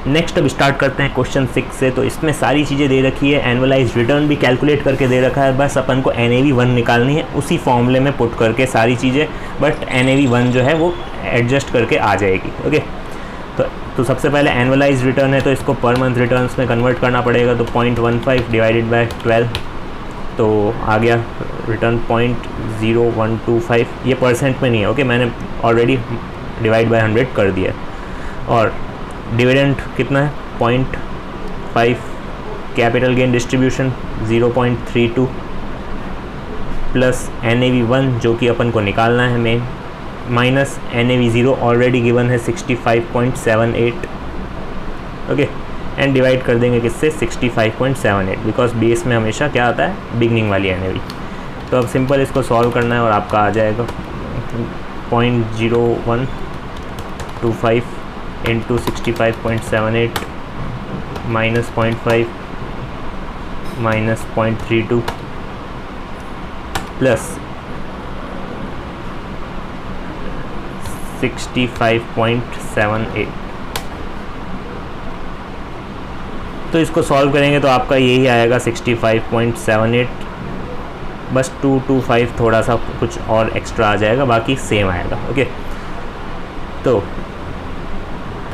Next अब start करते हैं क्वेश्चन 6 से। तो इसमें सारी चीज़ें दे रखी है, एनुअलाइज रिटर्न भी कैलकुलेट करके दे रखा है, बस अपन को NAV1 निकालनी है उसी फॉर्मूले में पुट करके सारी चीज़ें, बट NAV1 जो है वो एडजस्ट करके आ जाएगी। ओके, तो सबसे पहले एनुअलाइज रिटर्न है तो इसको पर मंथ रिटर्न्स में कन्वर्ट करना पड़ेगा। तो 0.15 डिवाइडेड बाय 12 तो आ गया रिटर्न 0.0125। ये परसेंट में नहीं है, ओके, मैंने ऑलरेडी डिवाइड बाय 100 कर दिया। और डिविडेंड कितना है 0.5, capital gain distribution 0.32 plus NAV1 जो कि अपन को निकालना है main, minus NAV0 already given है 65.78। ओके, एंड डिवाइड कर देंगे किससे 65.78, बिकॉज बेस में हमेशा क्या आता है बिगनिंग वाली NAV। तो अब सिंपल इसको सॉल्व करना है और आपका आ जाएगा 0.0125 इंटू 65.78 माइनस 0.5 माइनस 0.32 प्लस 65.78। तो इसको सॉल्व करेंगे तो आपका यही आएगा 65.78, बस 225 थोड़ा सा कुछ और एक्स्ट्रा आ जाएगा, बाकी सेम आएगा। ओके, तो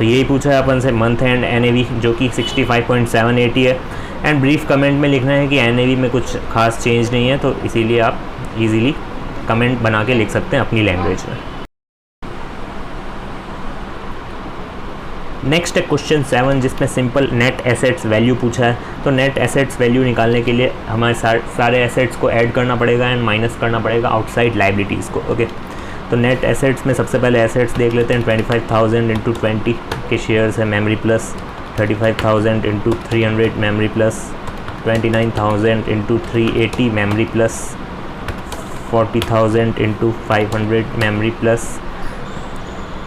यही पूछा है अपन से मंथ एंड NAV जो कि 65.78 है। एंड ब्रीफ कमेंट में लिखना है कि NAV में कुछ खास चेंज नहीं है, तो इसीलिए आप इजीली कमेंट बना के लिख सकते हैं अपनी लैंग्वेज में। नेक्स्ट है क्वेश्चन 7 जिसमें सिंपल नेट एसेट्स वैल्यू पूछा है। तो नेट एसेट्स वैल्यू निकालने के लिए हमारे सारे एसेट्स को ऐड करना पड़ेगा एंड माइनस करना पड़ेगा आउटसाइड लाइबिलिटीज़ को। ओके, तो नेट एसेट्स में सबसे पहले एसेट्स देख लेते हैं। 25,000 इंटू 20 के शेयर्स है memory plus, 35,000 into 300 memory plus, 29,000 into 380 memory plus, 40,000 into 500 memory plus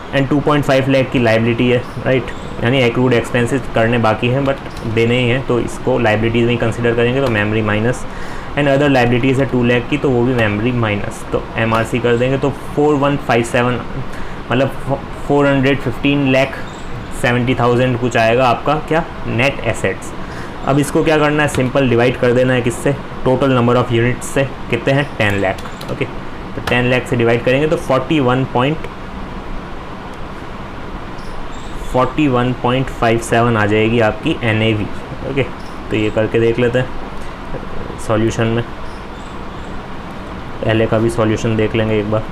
and 2.5 lakh की लाइबिलिटी है, राइट। यानी एक्रूड एक्सपेंसेस करने बाकी हैं बट देने ही हैं, तो इसको लाइबिलिटीज़ में ही कंसिडर करेंगे। तो memory minus and other liabilities है 2 लाख की, तो वो भी मेमोरी माइनस, तो MRC कर देंगे। तो 4157 मतलब 415,70,000 कुछ आएगा आपका क्या नेट एसेट्स। अब इसको क्या करना है, सिंपल डिवाइड कर देना है किससे, टोटल नंबर ऑफ़ यूनिट्स से। कितने हैं 10 लाख। ओके, तो 10 लाख से डिवाइड करेंगे तो 41.57 आ जाएगी आपकी NAV। ओके, तो ये करके देख लेते हैं सॉल्यूशन में। पहले का भी सॉल्यूशन देख लेंगे एक बार।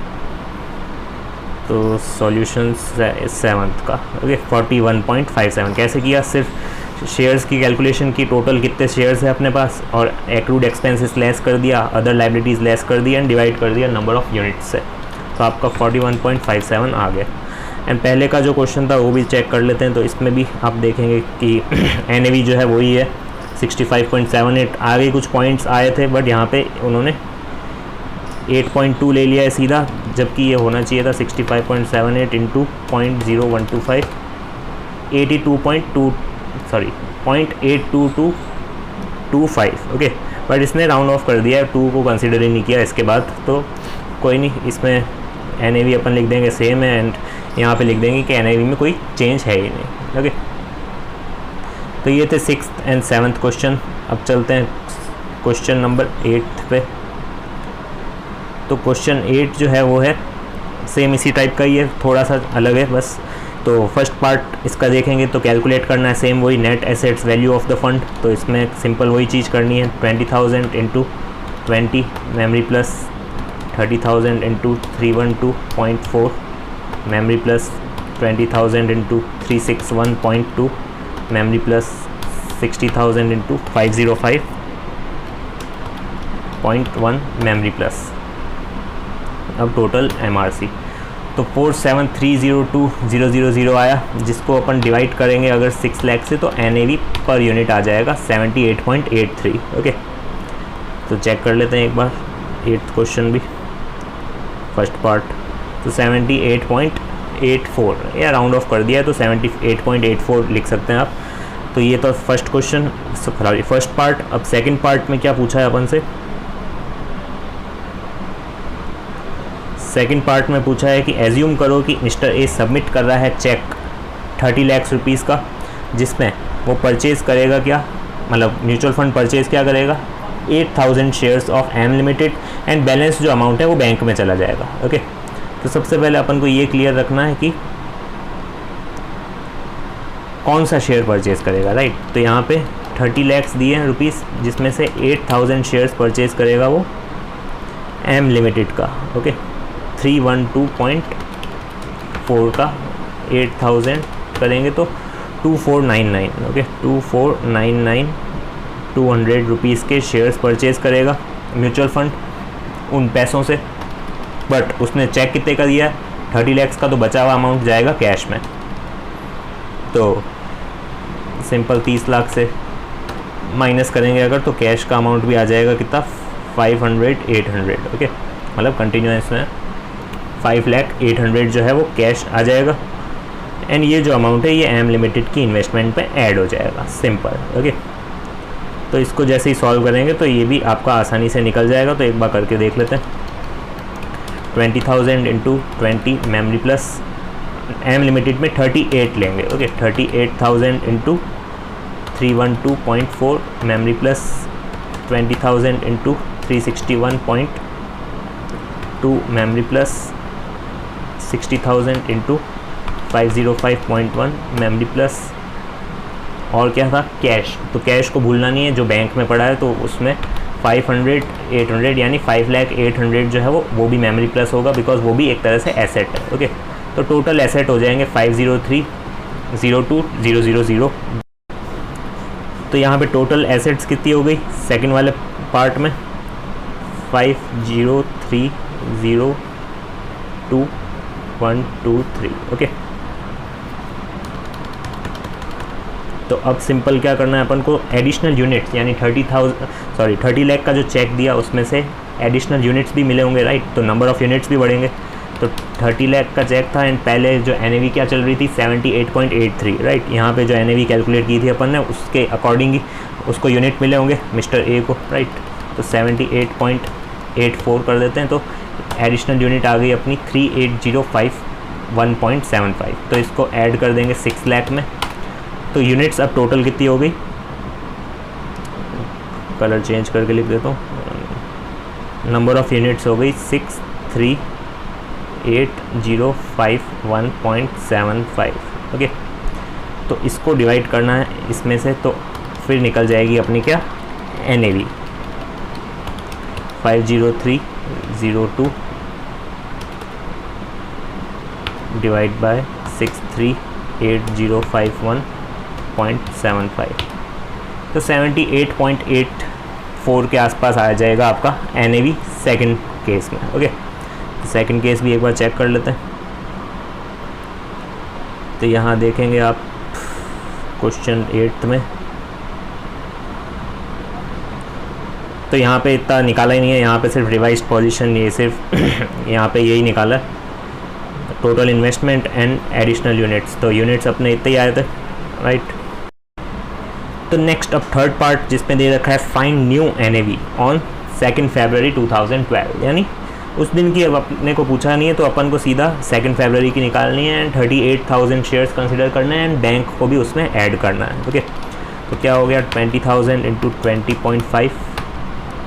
तो सॉल्यूशन 7th का, ओके, 41.57 कैसे किया, सिर्फ शेयर्स की कैलकुलेशन की, टोटल कितने शेयर्स है अपने पास और एक्रूड एक्सपेंसेस लेस कर दिया, अदर लाइबिलिटीज़ लेस कर दिया एंड डिवाइड कर दिया नंबर ऑफ़ यूनिट्स से, तो आपका 41.57 आ गया। एंड पहले का जो क्वेश्चन था वो भी चेक कर लेते हैं। तो इसमें भी आप देखेंगे कि NAV जो है वही है 65.78। आगे कुछ पॉइंट्स आए थे बट यहाँ पे उन्होंने 8.2 ले लिया है सीधा, जबकि ये होना चाहिए था 65.78 इंटू 0.0125 0.82225। ओके, बट इसने राउंड ऑफ कर दिया है, 2 को कंसिडर ही नहीं किया इसके बाद। तो कोई नहीं, इसमें NAV अपन लिख देंगे सेम है एंड यहाँ पे लिख देंगे कि NAV में कोई चेंज है ही नहीं। ओके, तो ये थे 6th एंड 7th क्वेश्चन। अब चलते हैं क्वेश्चन नंबर 8 पे। तो क्वेश्चन 8 जो है वो है सेम इसी टाइप का ही है, थोड़ा सा अलग है बस। तो फर्स्ट पार्ट इसका देखेंगे तो कैलकुलेट करना है सेम वही net assets value of the fund. तो इसमें सिंपल वही चीज़ करनी है, 20,000 into 20 memory plus, 30,000 into 312.4 memory plus, 20,000 into 361.2 memory plus, 60,000 into 505.1 memory plus. अब टोटल MRC तो 47302,000 आया, जिसको अपन डिवाइड करेंगे अगर 6 लाख से तो NAV पर यूनिट आ जाएगा 78.83। ओके, तो चेक कर लेते हैं एक बार 8th क्वेश्चन भी, फर्स्ट पार्ट। तो 78.84 या राउंड ऑफ कर दिया है तो 78.84 लिख सकते हैं आप। तो ये तो फर्स्ट क्वेश्चन, फर्स्ट पार्ट। अब सेकंड पार्ट में क्या पूछा है अपन से, सेकंड पार्ट में पूछा है कि एज्यूम करो कि मिस्टर ए सबमिट कर रहा है चेक 30 लाख रुपीज़ का जिसमें वो परचेज़ करेगा क्या, मतलब म्यूचुअल फंड परचेज़ क्या करेगा, 8000 shares of M limited and balance जो अमाउंट है वो बैंक में चला जाएगा। ओके, तो सबसे पहले अपन को ये क्लियर रखना है कि कौन सा शेयर परचेज़ करेगा, राइट। तो यहाँ पे 30 लाख दिए हैं रुपीज़, जिसमें से 8000 शेयर्स परचेज़ करेगा वो एम लिमिटेड का। ओके, 312.4 का 8000 करेंगे तो 2499। ओके, 2499 200 रुपीज़ के शेयर्स परचेज़ करेगा म्यूचुअल फंड उन पैसों से। बट उसने चेक कितने का दिया है, 30 लाख का, तो बचा हुआ अमाउंट जाएगा कैश में। तो सिंपल 30 लाख से माइनस करेंगे अगर, तो कैश का अमाउंट भी आ जाएगा कितना, 500 800। ओके, मतलब कंटिन्यूस में 5,08,000 जो है वो कैश आ जाएगा एंड ये जो अमाउंट है ये एम लिमिटेड की इन्वेस्टमेंट पे ऐड हो जाएगा। सिंपल। ओके, तो इसको जैसे ही सॉल्व करेंगे तो ये भी आपका आसानी से निकल जाएगा। तो एक बार करके देख लेते हैं। 20,000 into 20 memory plus M limited में 38 लेंगे। Okay, 38,000 into 312.4 memory plus 20,000 into 361.2 memory plus 60,000 into 505.1 memory plus, और क्या था, कैश। तो कैश को भूलना नहीं है, जो बैंक में पड़ा है तो उसमें 500 800 यानी 5,08,000 जो है वो भी मेमोरी प्लस होगा, बिकॉज वो भी एक तरह से एसेट है। ओके, तो टोटल एसेट हो जाएंगे 503,02,000। तो यहाँ पे टोटल एसेट्स कितनी हो गई सेकंड वाले पार्ट में, 503,02,123। ओके, तो अब सिंपल क्या करना है अपन को, एडिशनल यूनिट्स यानी 30 लाख का जो चेक दिया उसमें से एडिशनल यूनिट्स भी मिले होंगे, राइट। तो नंबर ऑफ़ यूनिट्स भी बढ़ेंगे। तो 30 लाख का चेक था एंड पहले जो एनएवी क्या चल रही थी, 78.83, राइट। यहाँ पे जो एनएवी कैलकुलेट की थी अपन ने उसके अकॉर्डिंग ही उसको यूनिट मिले होंगे मिस्टर ए को, राइट। तो 78.84 कर देते हैं, तो एडिशनल यूनिट आ गई अपनी 3805.1.75। तो इसको ऐड कर देंगे 6 लाख में। तो यूनिट्स अब टोटल कितनी हो गई, कलर चेंज करके लिख देता हूँ, नंबर ऑफ़ यूनिट्स हो गई 638,051.75। ओके, तो इसको डिवाइड करना है इसमें से, तो फिर निकल जाएगी अपनी क्या, NAV 50302 डिवाइड बाय 638,051.75। तो 78.84 के आसपास आ जाएगा आपका NAV सेकंड केस में। ओके, सेकंड केस भी एक बार चेक कर लेते हैं। तो यहाँ देखेंगे आप क्वेश्चन 8 में, तो यहाँ पे इतना निकाला ही नहीं है, यहाँ पे सिर्फ रिवाइज्ड पोजीशन, ये सिर्फ यहाँ पे यही निकाला, total investment and additional units. तो यूनिट्स अपने इतने ही आए थे, राइट। तो नेक्स्ट अब थर्ड पार्ट जिसमें दे रखा है फाइंड न्यू NAV ऑन 2 फरवरी 2012, यानी उस दिन की अब अपने को पूछा नहीं है, तो अपन को सीधा 2 फरवरी की निकालनी है एंड 38,000 शेयर्स कंसिडर करना है एंड बैंक को भी उसमें ऐड करना है। ओके, तो क्या हो गया, 20,000 into 20.5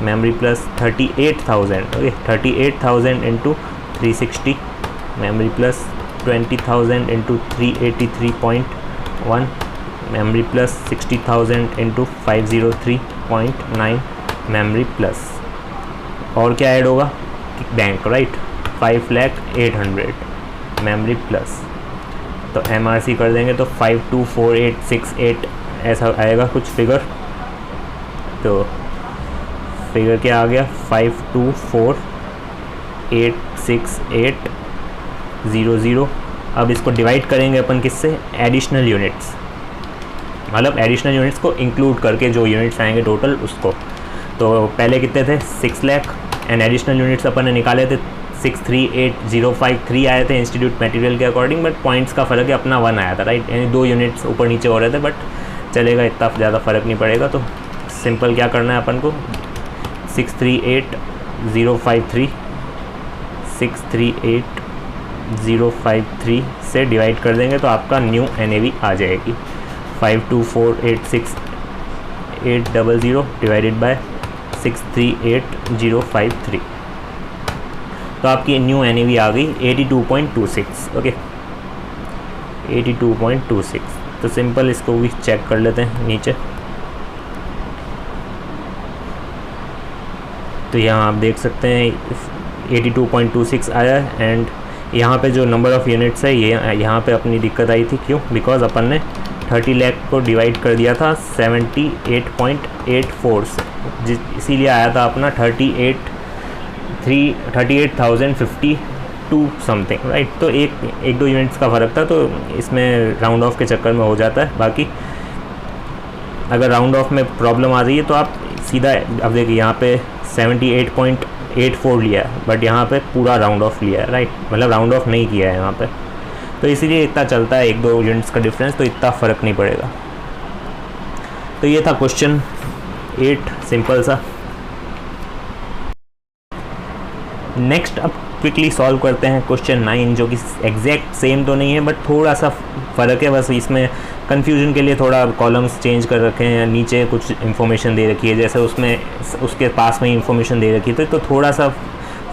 memory plus 38,000। Okay, 38,000 into 360 memory plus 20,000 into 383.1 memory plus 60,000 into 503.9 memory plus, और क्या ऐड होगा, बैंक, राइट, 5,08,000 मेमोरी प्लस। तो MRC कर देंगे तो 524868 ऐसा आएगा कुछ फिगर। तो फिगर क्या आ गया, 52486800। अब इसको डिवाइड करेंगे अपन किससे, एडिशनल यूनिट्स, मतलब एडिशनल यूनिट्स को इंक्लूड करके जो यूनिट्स आएंगे टोटल उसको। तो पहले कितने थे, 6 लाख एंड एडिशनल यूनिट्स अपन ने निकाले थे 638,053 आए थे इंस्टीट्यूट मटेरियल के अकॉर्डिंग, बट पॉइंट्स का फ़र्क है, अपना 1 आया था, राइट। यानी 2 यूनिट्स ऊपर नीचे हो रहे थे, बट चलेगा, इतना ज़्यादा फ़र्क नहीं पड़ेगा। तो सिंपल क्या करना है अपन को, 638,053 से डिवाइड कर देंगे तो आपका न्यू NAV आ जाएगी 52486,800 डिवाइडेड बाय 638053। तो आपकी न्यू NAV आ गई 82.26। ओके 82.26। तो सिंपल इसको भी चेक कर लेते हैं नीचे। तो यहाँ आप देख सकते हैं 82.26 आया है। एंड यहाँ पे जो नंबर ऑफ़ यूनिट्स है ये यहाँ पे अपनी दिक्कत आई थी। क्यों? बिकॉज अपन ने 30 लाख को डिवाइड कर दिया था 78.84 से, इसीलिए आया था अपना 38,052 समथिंग, राइट। तो एक दो यूनिट्स का फ़र्क था, तो इसमें राउंड ऑफ के चक्कर में हो जाता है। बाकी अगर राउंड ऑफ में प्रॉब्लम आ रही है तो आप सीधा, अब देखिए यहाँ पे 78.84 लिया है, बट यहाँ पे पूरा राउंड ऑफ लिया है, राइट। मतलब राउंड ऑफ नहीं किया है यहाँ पे, तो इसीलिए इतना चलता है, एक दो यूनिट्स का डिफरेंस, तो इतना फ़र्क नहीं पड़ेगा। तो ये था क्वेश्चन 8, सिंपल सा। नेक्स्ट अब क्विकली सॉल्व करते हैं क्वेश्चन 9, जो कि एग्जैक्ट सेम तो नहीं है बट थोड़ा सा फ़र्क है। बस इसमें कन्फ्यूजन के लिए थोड़ा कॉलम्स चेंज कर रखे हैं, नीचे कुछ इन्फॉर्मेशन दे रखी है, जैसे उसमें उसके पास में इन्फॉर्मेशन दे रखी है, तो थोड़ा सा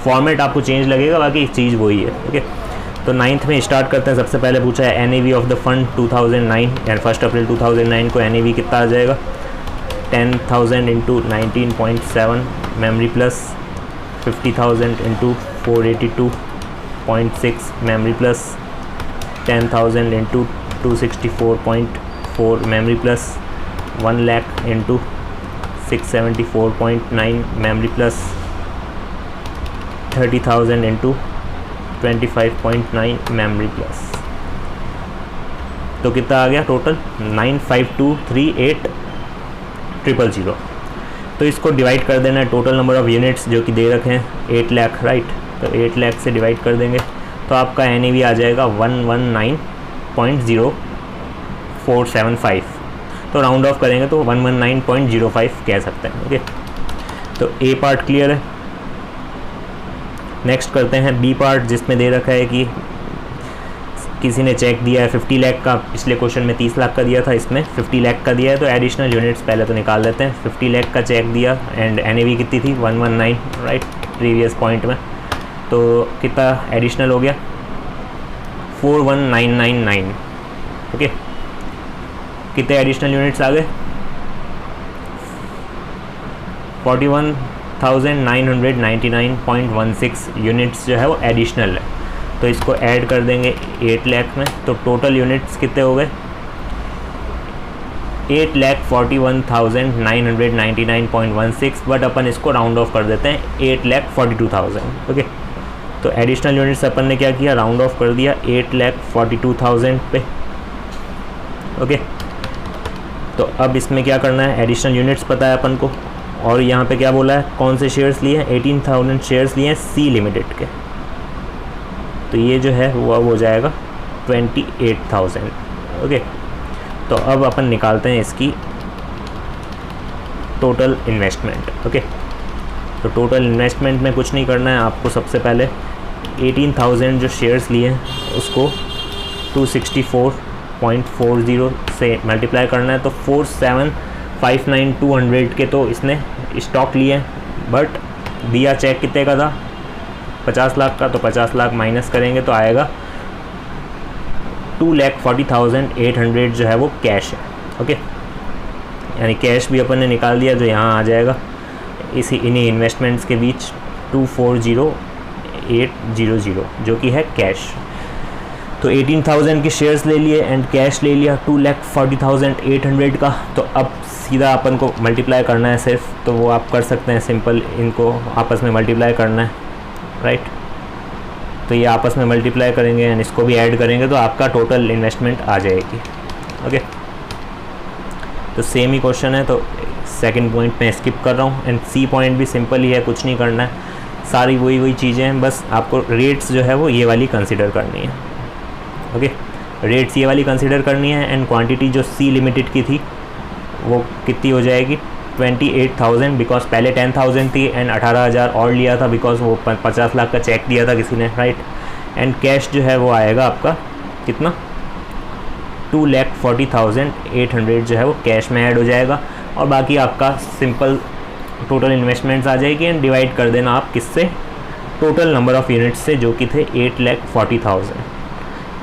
फॉर्मेट आपको चेंज लगेगा, बाकी चीज़ वही है। ओके, तो 9th में स्टार्ट करते हैं। सबसे पहले पूछा है NAV of the fund 2009 and 1 अप्रैल 2009 को NAV कितना आ जाएगा? 10,000 into 19.7 memory plus 50,000 into 482.6 memory plus 10,000 into 264.4 memory plus 1 lakh into 674.9 memory plus 30,000 into 25.9 memory plus. तो कितना आ गया टोटल? 95238,000। तो इसको डिवाइड कर देना है टोटल नंबर ऑफ़ यूनिट्स जो कि दे रखे हैं 8 लाख, राइट। तो 8 लाख से डिवाइड कर देंगे तो आपका NAV आ जाएगा 119.0475। तो राउंड ऑफ करेंगे तो 119.05 कह सकते हैं। ओके, तो A पार्ट क्लियर है। नेक्स्ट करते हैं B पार्ट, जिसमें दे रखा है कि किसी ने चेक दिया है 50 लाख का। पिछले क्वेश्चन में 30 लाख का दिया था, इसमें 50 लाख का दिया है। तो एडिशनल यूनिट्स पहले तो निकाल लेते हैं। 50 लाख का चेक दिया एंड NAV कितनी थी? 119, राइट, प्रीवियस पॉइंट में। तो कितना एडिशनल हो गया? 41,999। ओके, कितने एडिशनल यूनिट्स आ गए? 41,999.16 यूनिट्स जो है वो एडिशनल है। तो इसको ऐड कर देंगे 8 लाख में, तो टोटल यूनिट्स कितने हो गए? 8,41,999.16। बट अपन इसको राउंड ऑफ कर देते हैं 8,42,000। ओके, तो एडिशनल यूनिट्स अपन ने क्या किया? राउंड ऑफ कर दिया 8,42,000 पे। ओके, तो अब इसमें क्या करना है? एडिशनल यूनिट्स पता है अपन को, और यहाँ पे क्या बोला है? कौन से शेयर्स लिए हैं? 18,000 शेयर्स लिए हैं C लिमिटेड के। तो ये जो है वो अब हो जाएगा 28,000। ओके, तो अब अपन निकालते हैं इसकी टोटल इन्वेस्टमेंट। ओके, तो टोटल इन्वेस्टमेंट में कुछ नहीं करना है आपको। सबसे पहले 18,000 जो शेयर्स लिए हैं उसको 264.40 से मल्टीप्लाई करना है। तो 4759,200 के तो इसने स्टॉक लिए, बट दिया चेक कितने का था? 50 लाख का। तो 50 लाख माइनस करेंगे तो आएगा 2,40,800 जो है वो कैश है। ओके, यानी कैश भी अपन ने निकाल दिया, जो यहाँ आ जाएगा इन्हीं इन्वेस्टमेंट्स के बीच 240,800 जो कि है कैश। तो 18,000 के शेयर्स ले लिए एंड कैश ले लिया 2,40,800 का। तो अब सीधा अपन को मल्टीप्लाई करना है सिर्फ, तो वो आप कर सकते हैं सिंपल, इनको आपस में मल्टीप्लाई करना है, राइट। तो ये आपस में मल्टीप्लाई करेंगे एंड इसको भी ऐड करेंगे तो आपका टोटल इन्वेस्टमेंट आ जाएगी। ओके, तो सेम ही क्वेश्चन है, तो सेकंड पॉइंट मैं स्किप कर रहा हूँ। एंड C पॉइंट भी सिंपल ही है, कुछ नहीं करना है, सारी वही चीज़ें हैं, बस आपको रेट्स जो है वो ये वाली कंसिडर करनी है। ओके, रेट्स ये वाली कंसिडर करनी है। एंड क्वांटिटी जो C लिमिटेड की थी वो कितनी हो जाएगी? 28,000, बिकॉज पहले 10,000 थी एंड 18,000 और लिया था बिकॉज वो 50 लाख का चेक दिया था किसी ने, राइट। एंड कैश जो है वो आएगा आपका कितना? 2,40,800 जो है वो कैश में ऐड हो जाएगा, और बाकी आपका सिंपल टोटल इन्वेस्टमेंट्स आ जाएगी एंड डिवाइड कर देना आप किससे, टोटल नंबर ऑफ़ यूनिट्स से, जो कि थे 8,40,000।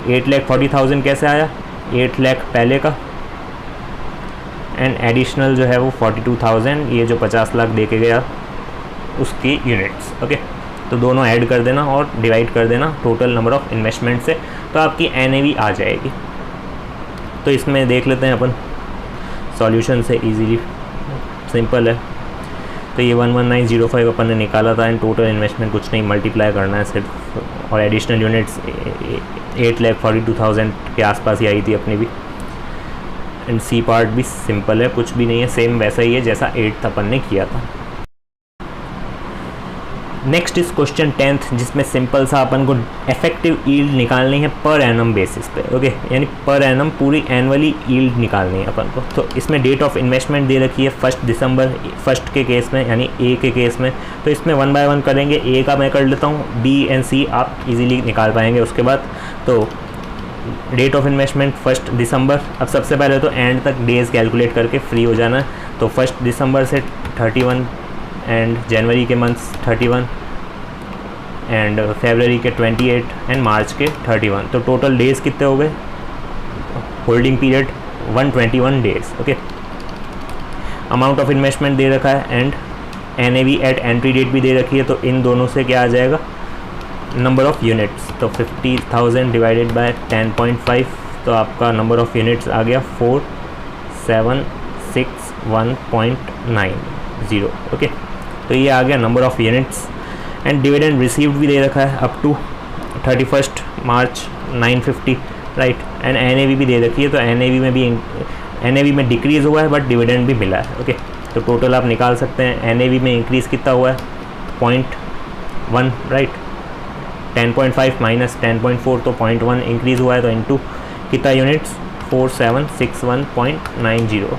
8,40,000 कैसे आया, 8 लाख पहले का एंड एडिशनल जो है वो 42,000, ये जो 50 लाख दे के गया उसकी यूनिट्स। ओके, तो दोनों ऐड कर देना और डिवाइड कर देना टोटल नंबर ऑफ़ इन्वेस्टमेंट से, तो आपकी NAV आ जाएगी। तो इसमें देख लेते हैं अपन सॉल्यूशन से, इजीली सिंपल है। तो ये 11905 अपन ने निकाला था एंड टोटल इन्वेस्टमेंट कुछ नहीं, मल्टीप्लाई करना है सिर्फ, और एडिशनल यूनिट्स 8,42,000 के आसपास ही आई थी अपनी भी। एंड सी पार्ट भी सिंपल है, कुछ भी नहीं है, सेम वैसा ही है जैसा 8th अपन ने किया था। नेक्स्ट इस क्वेश्चन 10th, जिसमें सिंपल सा अपन को इफेक्टिव यील्ड निकालनी है पर एनम बेसिस पे। ओके, यानी पर एनम पूरी एनुअली यील्ड निकालनी है अपन को। तो इसमें डेट ऑफ इन्वेस्टमेंट दे रखी है 1 दिसंबर, फर्स्ट के केस में यानी ए के केस में। तो इसमें 1 बाय 1 करेंगे, ए का मैं कर लेता हूँ, बी एंड सी आप इजीली निकाल पाएंगे उसके बाद। तो डेट ऑफ इन्वेस्टमेंट 1 दिसंबर। अब सबसे पहले तो एंड तक डेज़ कैलकुलेट करके फ्री हो जाना है। तो 1 दिसंबर से 31 एंड जनवरी के मंथ्स 31 एंड फरवरी के 28 एंड मार्च के 31। तो टोटल डेज़ कितने हो गए, holding period 121 days. Okay, amount of investment दे रखा है and NAV at entry date भी दे रखी है। तो इन दोनों से क्या आ जाएगा, नंबर ऑफ़ यूनिट्स। तो 50,000 डिवाइडेड बाय 10.5, तो आपका नंबर ऑफ़ यूनिट्स आ गया 4761.90। ओके, तो ये आ गया number of units. And dividend received भी दे रखा है up to 31 March 950, right. And NAV भी दे रखी है। तो NAV में डिक्रीज़ हुआ है बट डिविडेंड भी मिला है। ओके, तो टोटल आप निकाल सकते हैं। NAV में इंक्रीज़ कितना हुआ है, 0.1, राइट। 10.5 माइनस 10.4, तो 0.1 इंक्रीज़ हुआ है। तो इंटू कितना यूनिट्स, 4761.90।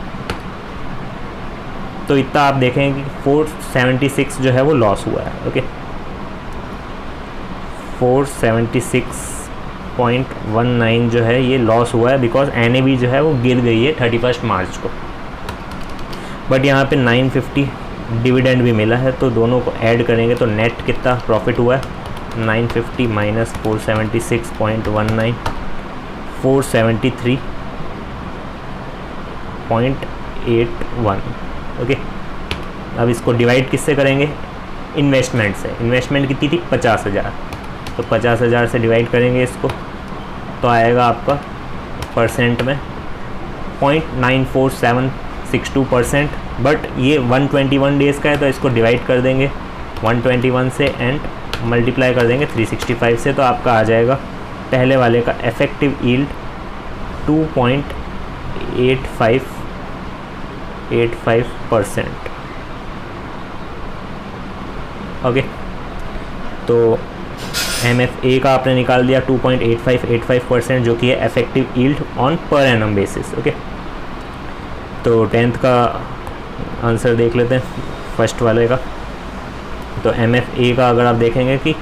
तो इतना आप देखेंगे कि 476 जो है वो लॉस हुआ है। ओके, 476.19 जो है ये लॉस हुआ है बिकॉज NAV जो है वो गिर गई है 31 मार्च को। बट यहाँ पे 950 डिविडेंड भी मिला है, तो दोनों को ऐड करेंगे तो नेट कितना प्रॉफिट हुआ है, 950 माइनस 476.19, 473.81। ओके, अब इसको डिवाइड किससे करेंगे, इन्वेस्टमेंट से। इन्वेस्टमेंट कितनी थी, 50,000। तो 50,000 से डिवाइड करेंगे इसको, तो आएगा आपका परसेंट में 0.94762%। बट ये 121 डेज़ का है, तो इसको डिवाइड कर देंगे 121 से एंड मल्टीप्लाई कर देंगे 365 से। तो आपका आ जाएगा पहले वाले का इफेक्टिव यील्ड 2.85%। ओके, तो MFA का आपने निकाल दिया 2.85% जो कि है effective yield on per annum basis. Okay, तो 10th का आंसर देख लेते हैं फर्स्ट वाले का। तो MFA का अगर आप देखेंगे कि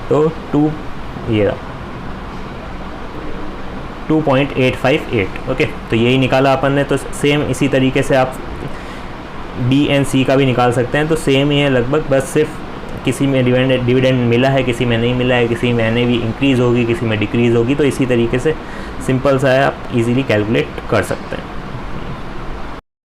तो 2.858। ओके, तो यही निकाला अपन ने। तो सेम इसी तरीके से आप B एंड C का भी निकाल सकते हैं। तो सेम ही है लगभग, बस सिर्फ किसी में डिविडेंड मिला है, किसी में नहीं मिला है, किसी में NAV इंक्रीज़ होगी, किसी में डिक्रीज़ होगी। तो इसी तरीके से सिंपल सा है, आप इजीली कैलकुलेट कर सकते हैं।